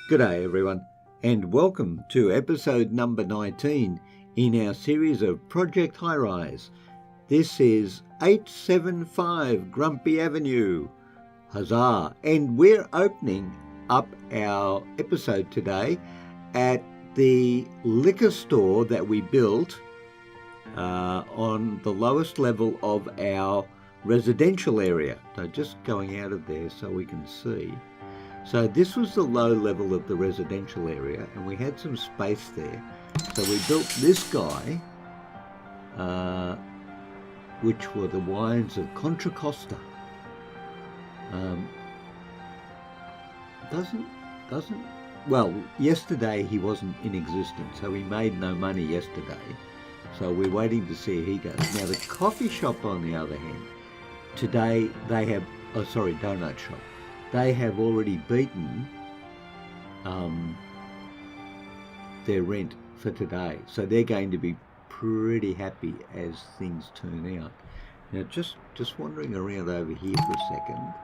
G'day everyone, and welcome to episode number 19 in our series of Project Highrise. This is 875 Grumpy Avenue. Huzzah! And we're opening up our episode today at the liquor store that we built on the lowest level of our residential area. So just going out of there so we can see. So this was the low level of the residential area, and we had some space there. So we built this guy, which were the wines of Contra Costa. Well, yesterday he wasn't in existence, so he made no money yesterday. So we're waiting to see how he goes. Now the coffee shop, on the other hand, today they have, donut shop. They have already beaten their rent for today. So they're going to be pretty happy as things turn out. Now just wandering around over here for a second.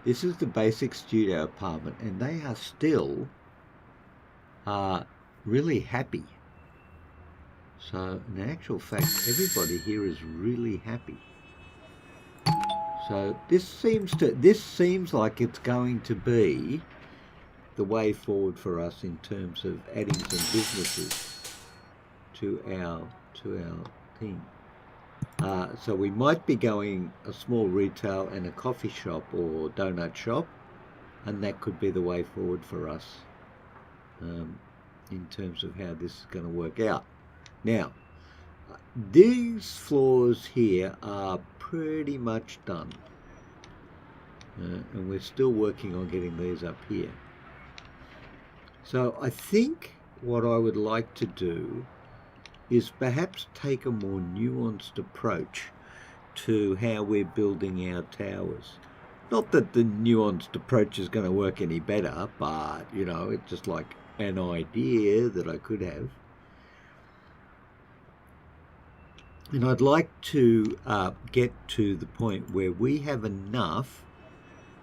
This is the basic studio apartment, and they are still really happy. So in actual fact, everybody here is really happy. So this seems like it's going to be the way forward for us in terms of adding some businesses to our thing. So we might be going a small retail and a coffee shop or donut shop, and that could be the way forward for us in terms of how this is going to work out. Now, these floors here are pretty much done, and we're still working on getting these up here. So I think what I would like to do is perhaps take a more nuanced approach to how we're building our towers. Not that the nuanced approach is going to work any better, but you know, it's just like an idea that I could have. And I'd like to get to the point where we have enough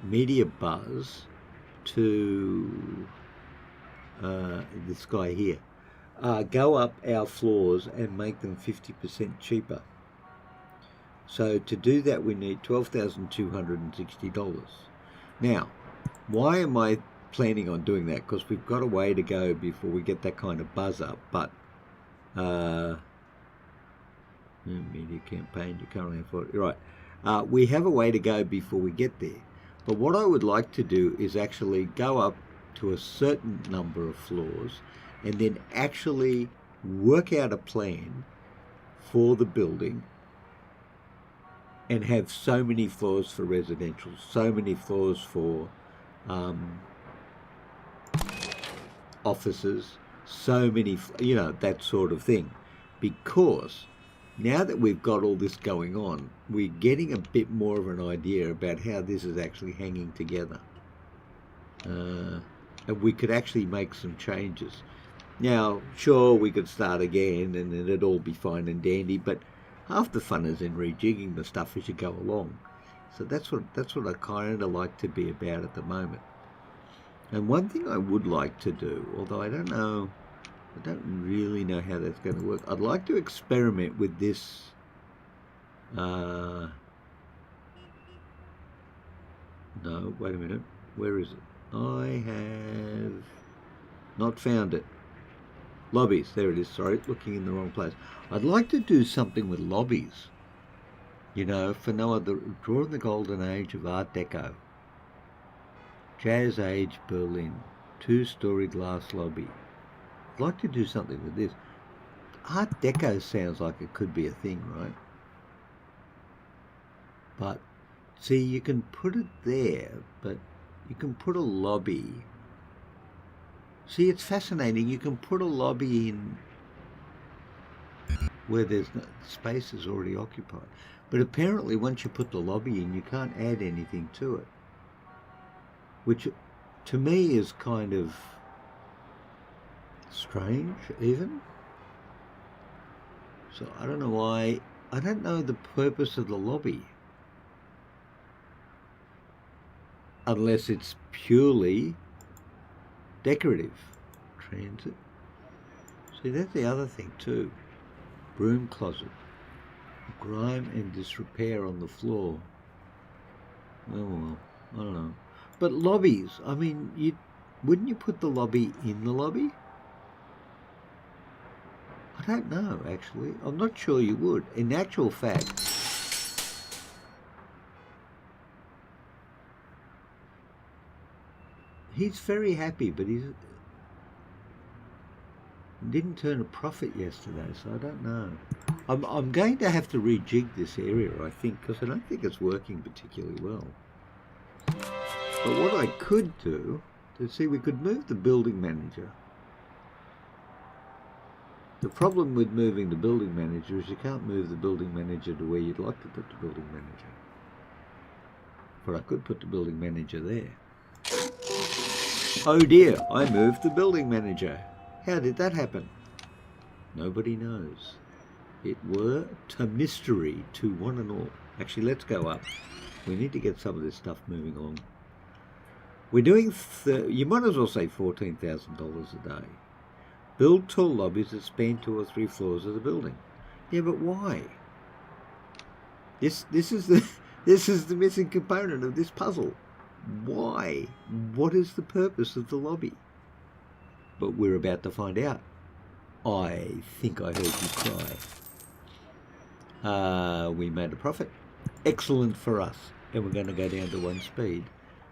media buzz to this guy here, go up our floors and make them 50% cheaper. So to do that, we need $12,260. Now, why am I planning on doing that? Because we've got a way to go before we get that kind of buzz up. But media campaign, you currently afford it. Right. We have a way to go before we get there. But what I would like to do is actually go up to a certain number of floors and then actually work out a plan for the building and have so many floors for residential, so many floors for offices, so many, you know, that sort of thing. Because now that we've got all this going on, we're getting a bit more of an idea about how this is actually hanging together. And we could actually make some changes. Now, sure, we could start again and then it'd all be fine and dandy, but half the fun is in rejigging the stuff as you go along. So that's what I kind of like to be about at the moment. And one thing I would like to do, although I don't really know how that's going to work. I'd like to experiment with this no, wait a minute. Where is it? I have not found it. Lobbies, there it is. Sorry, looking in the wrong place. I'd like to do something with lobbies. You know, for no other, during the golden age of Art Deco. Jazz Age Berlin, 2-story glass lobby. I'd like to do something with this. Art Deco sounds like it could be a thing, right? But see, you can put it there, but you can put a lobby. See, it's fascinating. You can put a lobby in where there's no space is already occupied. But apparently once you put the lobby in, you can't add anything to it. Which to me is kind of strange even. So I don't know why, I don't know the purpose of the lobby. Unless it's purely Decorative. Transit. See, that's the other thing too. Broom closet. Grime and disrepair on the floor. Oh well, I don't know. But lobbies, I mean, wouldn't you put the lobby in the lobby? I don't know, actually. I'm not sure you would. In actual fact, he's very happy, but he didn't turn a profit yesterday, so I don't know. I'm going to have to rejig this area, I think, because I don't think it's working particularly well. But what I could do, see, we could move the building manager. The problem with moving the building manager is you can't move the building manager to where you'd like to put the building manager. But I could put the building manager there. Oh dear, I moved the building manager. How did that happen? Nobody knows. It were a mystery to one and all. Actually, let's go up. We need to get some of this stuff moving along. We're doing, you might as well say $14,000 a day. Build tall lobbies that span 2 or 3 floors of the building. Yeah, but why? This is the missing component of this puzzle. Why? What is the purpose of the lobby? But we're about to find out. I think I heard you cry. We made a profit. Excellent for us. And we're going to go down to 1 speed.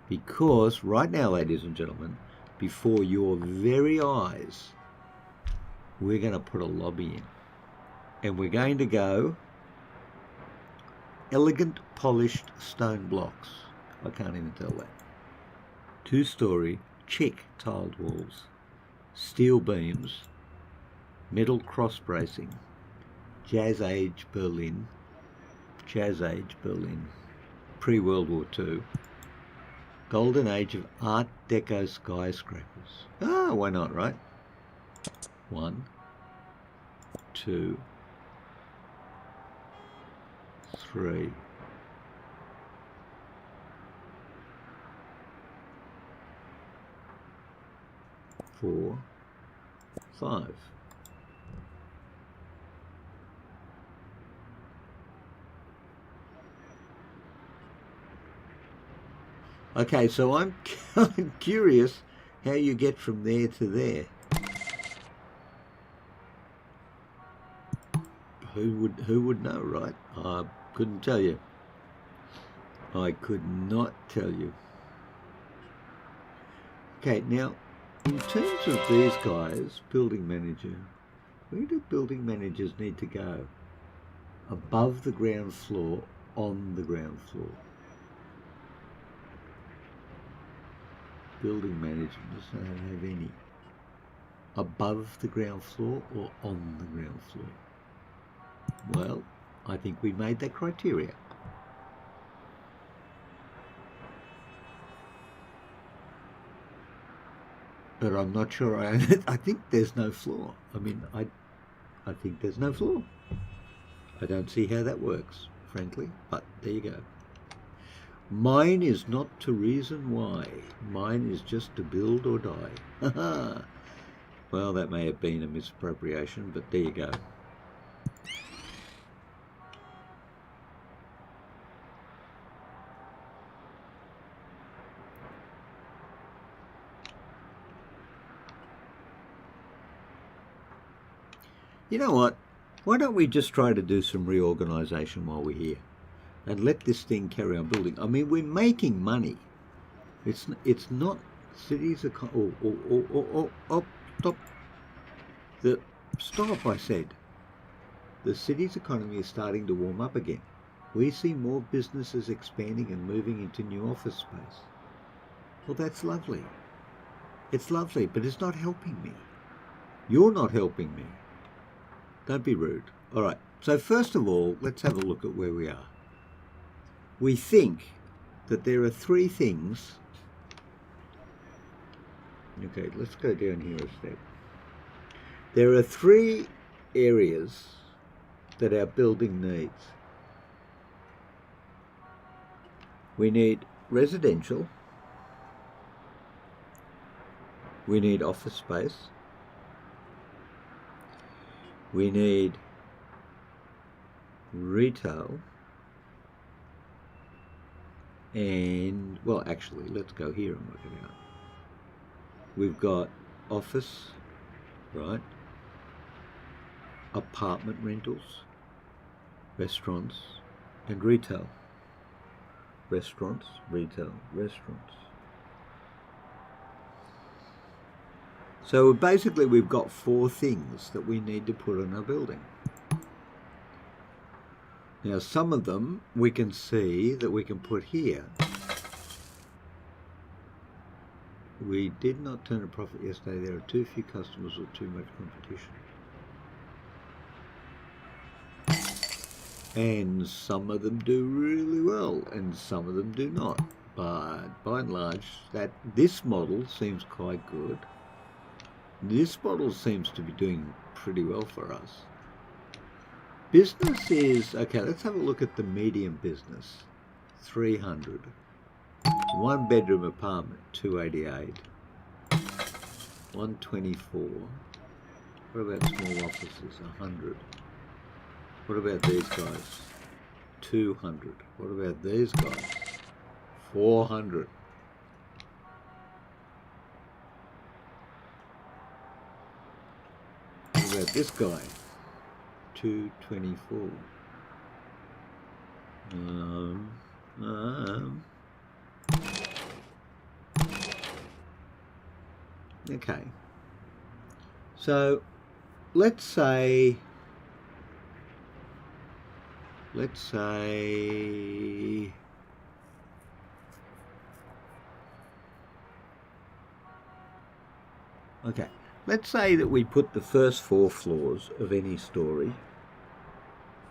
Because right now, ladies and gentlemen, before your very eyes, we're going to put a lobby in. And we're going to go elegant polished stone blocks. I can't even tell that. 2-story chic tiled walls. Steel beams. Metal cross bracing. Jazz Age Berlin. Pre-World War II. Golden Age of Art Deco skyscrapers. Ah, why not, right? 1, 2, 3. 4, 5. Okay, so I'm curious how you get from there to there. Who would know, right? I couldn't tell you. I could not tell you. Okay, now, in terms of these guys, building manager, where do building managers need to go? Above the ground floor, on the ground floor. Building manager doesn't have any. Above the ground floor or on the ground floor? Well, I think we made that criteria. But I'm not sure. I think there's no floor. I mean, I think there's no floor. I don't see how that works, frankly, but there you go. Mine is not to reason why. Mine is just to build or die. Well, that may have been a misappropriation, but there you go. You know what? Why don't we just try to do some reorganisation while we're here and let this thing carry on building? I mean, we're making money. It's not cities are... Stop. Stop, I said. The city's economy is starting to warm up again. We see more businesses expanding and moving into new office space. Well, that's lovely. It's lovely, but it's not helping me. You're not helping me. Don't be rude. All right. So first of all, let's have a look at where we are. We think that there are 3 things. Okay, let's go down here a step. There are 3 areas that our building needs. We need residential, We need office space. We need retail. And, well, actually, let's go here and work it out. We've got office, right? Apartment rentals, restaurants, and retail. Restaurants, retail, restaurants. So basically we've got 4 things that we need to put in our building. Now some of them we can see that we can put here. We did not turn a profit yesterday. There are too few customers or too much competition. And some of them do really well and some of them do not. But by and large, this model seems quite good. This model seems to be doing pretty well for us. Business is, okay, let's have a look at the medium business. 300. 1 bedroom apartment, 288. 124. What about small offices? 100. What about these guys? 200. What about these guys? 400. What about this guy? 224. Okay. So let's say okay, let's say that we put the first 4 floors of any story,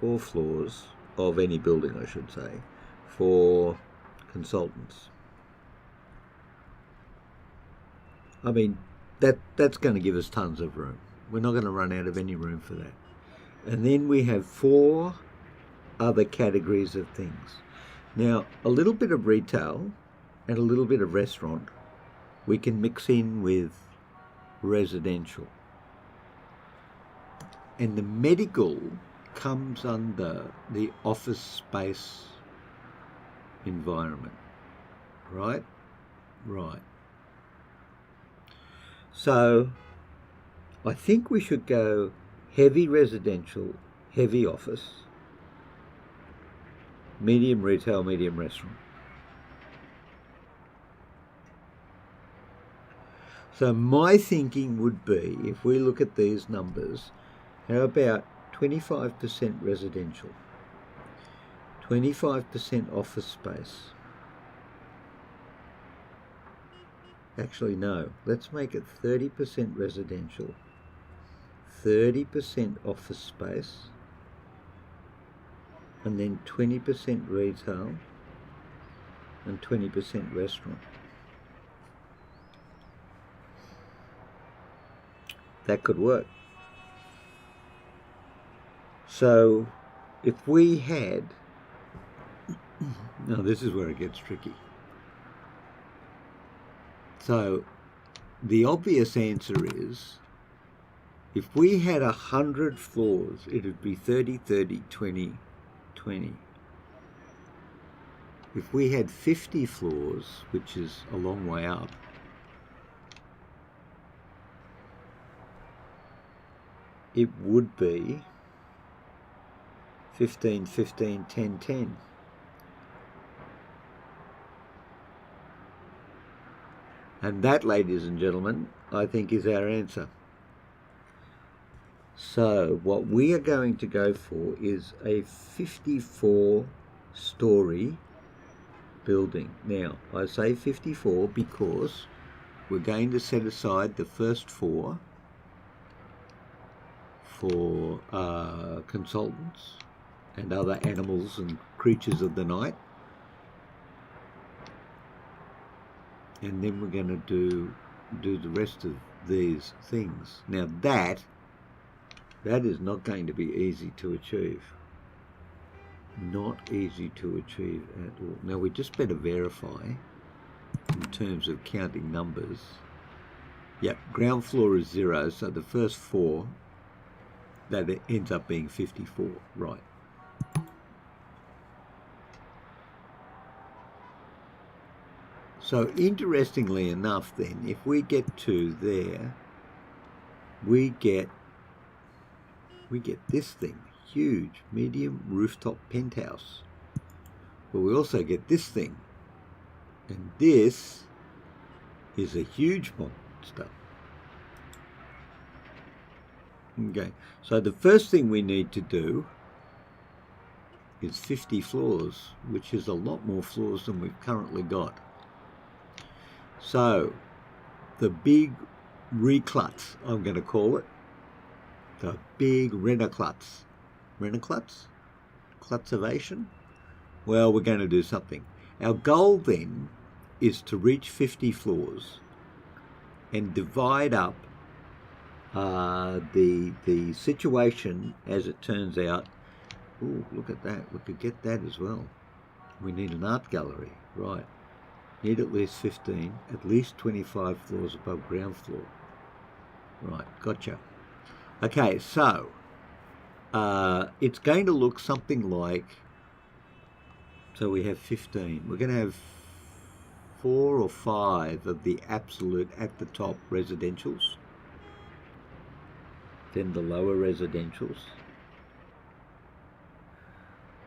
4 floors of any building, I should say, for consultants. I mean, that's going to give us tons of room. We're not going to run out of any room for that. And then we have 4 other categories of things. Now, a little bit of retail and a little bit of restaurant we can mix in with residential. And the medical comes under the office space environment, right? Right. So I think we should go heavy residential, heavy office, medium retail, medium restaurant. So my thinking would be, if we look at these numbers, how about 25% residential, 25% office space. Actually, no, let's make it 30% residential, 30% office space, and then 20% retail and 20% restaurant. That could work. So if we had, now this is where it gets tricky. So the obvious answer is, if we had 100 floors, it would be 30, 30, 20, 20. If we had 50 floors, which is a long way up, it would be 15, 15, 10, 10. And that, ladies and gentlemen, I think is our answer. So what we are going to go for is a 54-story building. Now, I say 54 because we're going to set aside the first 4 for consultants and other animals and creatures of the night. And then we're going to do the rest of these things. Now that is not going to be easy to achieve. Not easy to achieve at all. Now we just better verify in terms of counting numbers Yep, ground floor is 0, so the first 4, that it ends up being 54, right. So interestingly enough then, if we get to there, we get this thing, huge, medium rooftop penthouse. But we also get this thing, and this is a huge monster. Okay, so the first thing we need to do is 50 floors, which is a lot more floors than we've currently got. So the big reclutz, I'm going to call it, the big Rennerklutz. Rennerklutz? Klutzovation? Well, we're going to do something. Our goal then is to reach 50 floors and divide up the situation as it turns out. Oh, look at that. We could get that as well. We need an art gallery. Right. Need at least 15, at least 25 floors above ground floor. Right, gotcha. Okay, so it's going to look something like, so we have 15. We're going to have 4 or 5 of the absolute at the top residentials, then the lower residentials.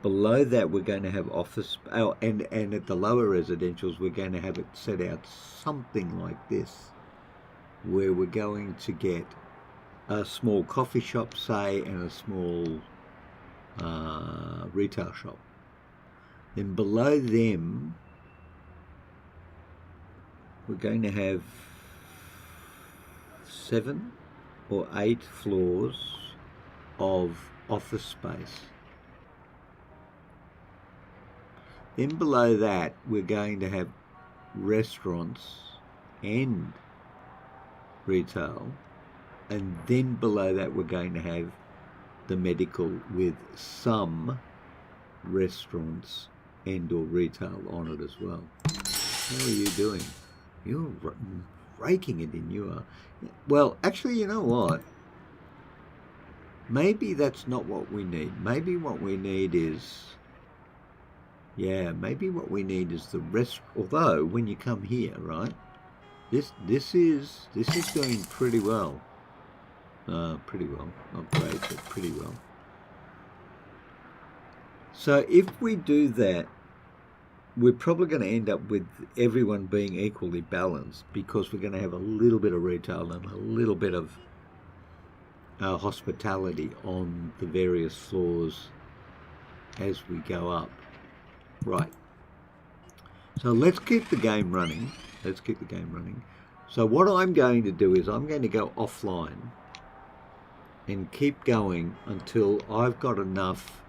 Below that we're going to have office, and at the lower residentials we're going to have it set out something like this, where we're going to get a small coffee shop, say, and a small retail shop. Then below them we're going to have 7 or 8 floors of office space. Then below that we're going to have restaurants and retail, and then below that we're going to have the medical with some restaurants and or retail on it as well. How are you doing? You're raking it in. You are. Well, actually, you know what? Maybe that's not what we need. Maybe what we need is, maybe what we need is the rest. Although when you come here, right, this is doing pretty well. Pretty well, not great, but pretty well. So if we do that, we're probably going to end up with everyone being equally balanced, because we're going to have a little bit of retail and a little bit of hospitality on the various floors as we go up. Right. So let's keep the game running. So what I'm going to do is I'm going to go offline and keep going until I've got enough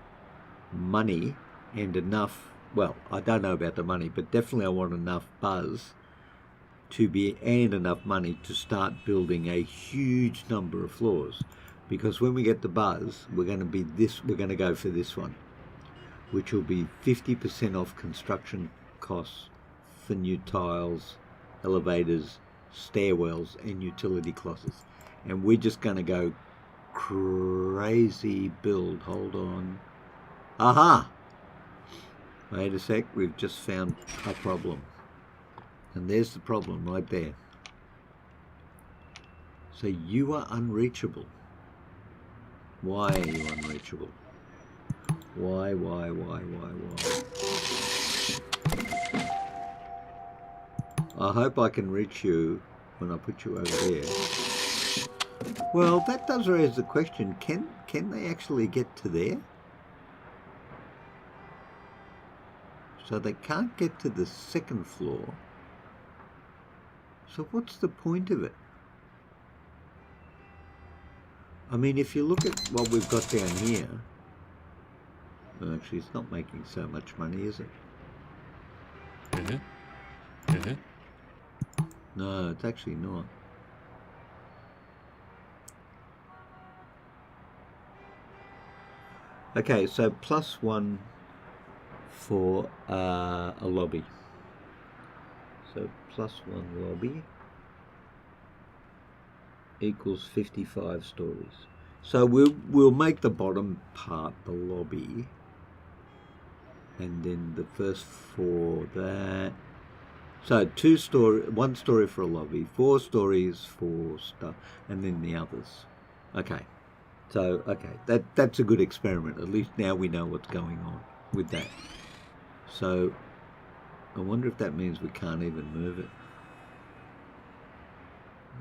money and enough, well, I don't know about the money, but definitely I want enough buzz and enough money to start building a huge number of floors. Because when we get the buzz, we're going to go for this one, which will be 50% off construction costs for new tiles, elevators, stairwells, and utility closets. And we're just going to go crazy build. Hold on. Aha! Wait a sec, we've just found a problem. And there's the problem right there. So you are unreachable. Why are you unreachable? Why? I hope I can reach you when I put you over there. Well, that does raise the question, can they actually get to there? So they can't get to the second floor. So what's the point of it? I mean, if you look at what we've got down here, well, actually it's not making so much money, is it? No, it's actually not. Okay, so +1 for a lobby. So +1 lobby. equals 55 stories. So we'll make the bottom part the lobby, and then the first four that. So one story for a lobby, 4 stories for stuff, and then the others. Okay. So that's a good experiment. At least now we know what's going on with that. So I wonder if that means we can't even move it.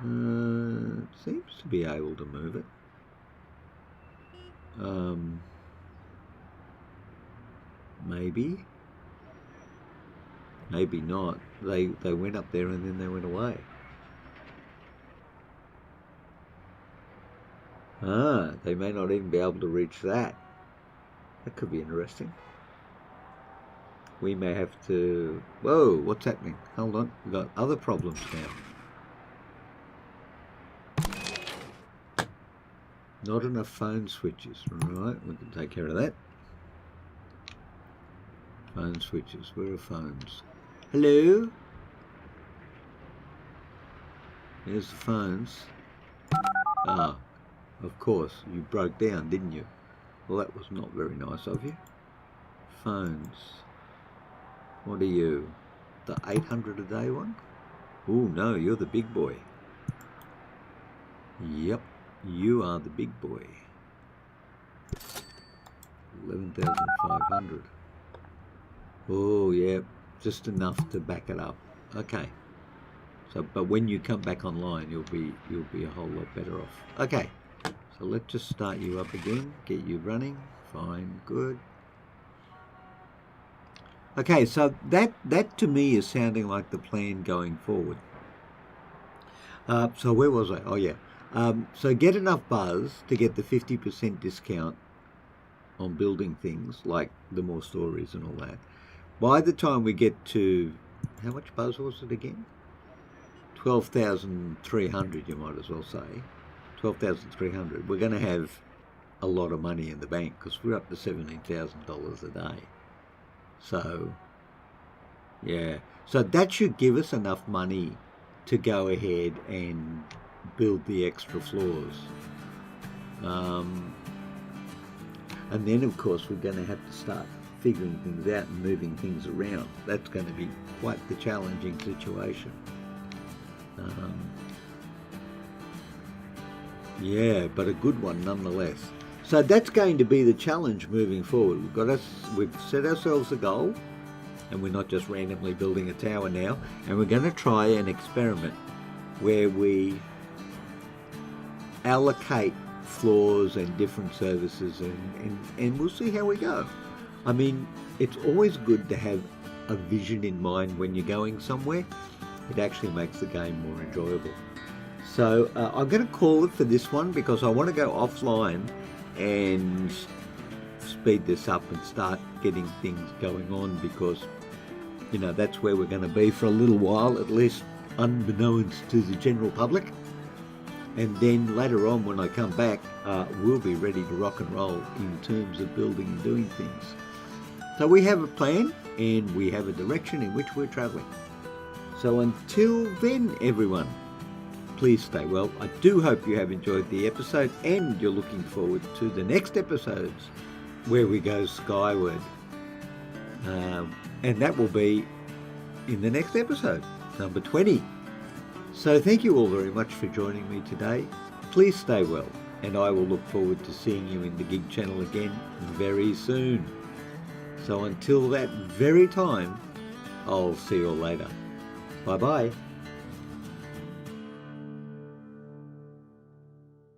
It seems to be able to move it. Maybe not. They went up there and then they went away. They may not even be able to reach that. That could be interesting. We may have to... Whoa, what's happening? Hold on, we've got other problems now. Not enough phone switches. Right, we can take care of that. Phone switches. Where are phones? Hello? There's the phones. Of course, you broke down, didn't you? Well, that was not very nice of you. Phones. What are you? The 800 a day one? Oh, no, you're the big boy. Yep, you are the big boy. 11,500. Oh, yeah, just enough to back it up. Okay. So, but when you come back online, you'll be a whole lot better off. Okay. So let's just start you up again, get you running. Fine, good. Okay, so that to me is sounding like the plan going forward. So where was I? Oh yeah. So get enough buzz to get the 50% discount on building things, like the more stories and all that. By the time we get to, how much buzz was it again? 12,300, you might as well say. 12,300. We're going to have a lot of money in the bank because we're up to $17,000 a day. So, yeah. So that should give us enough money to go ahead and build the extra floors. And then, of course, we're going to have to start figuring things out and moving things around. That's going to be quite the challenging situation. Yeah, but a good one nonetheless. So that's going to be the challenge moving forward. We've set ourselves a goal, and we're not just randomly building a tower now, and we're going to try an experiment where we allocate floors and different services, and we'll see how we go. I mean, it's always good to have a vision in mind when you're going somewhere. It actually makes the game more enjoyable. So I'm going to call it for this one because I want to go offline and speed this up and start getting things going on, because, you know, that's where we're going to be for a little while, at least unbeknownst to the general public. And then later on, when I come back, we'll be ready to rock and roll in terms of building and doing things. So we have a plan and we have a direction in which we're traveling. So until then, everyone, please stay well. I do hope you have enjoyed the episode and you're looking forward to the next episodes where we go skyward. And that will be in the next episode, number 20. So thank you all very much for joining me today. Please stay well, and I will look forward to seeing you in the Gig channel again very soon. So until that very time, I'll see you all later. Bye-bye.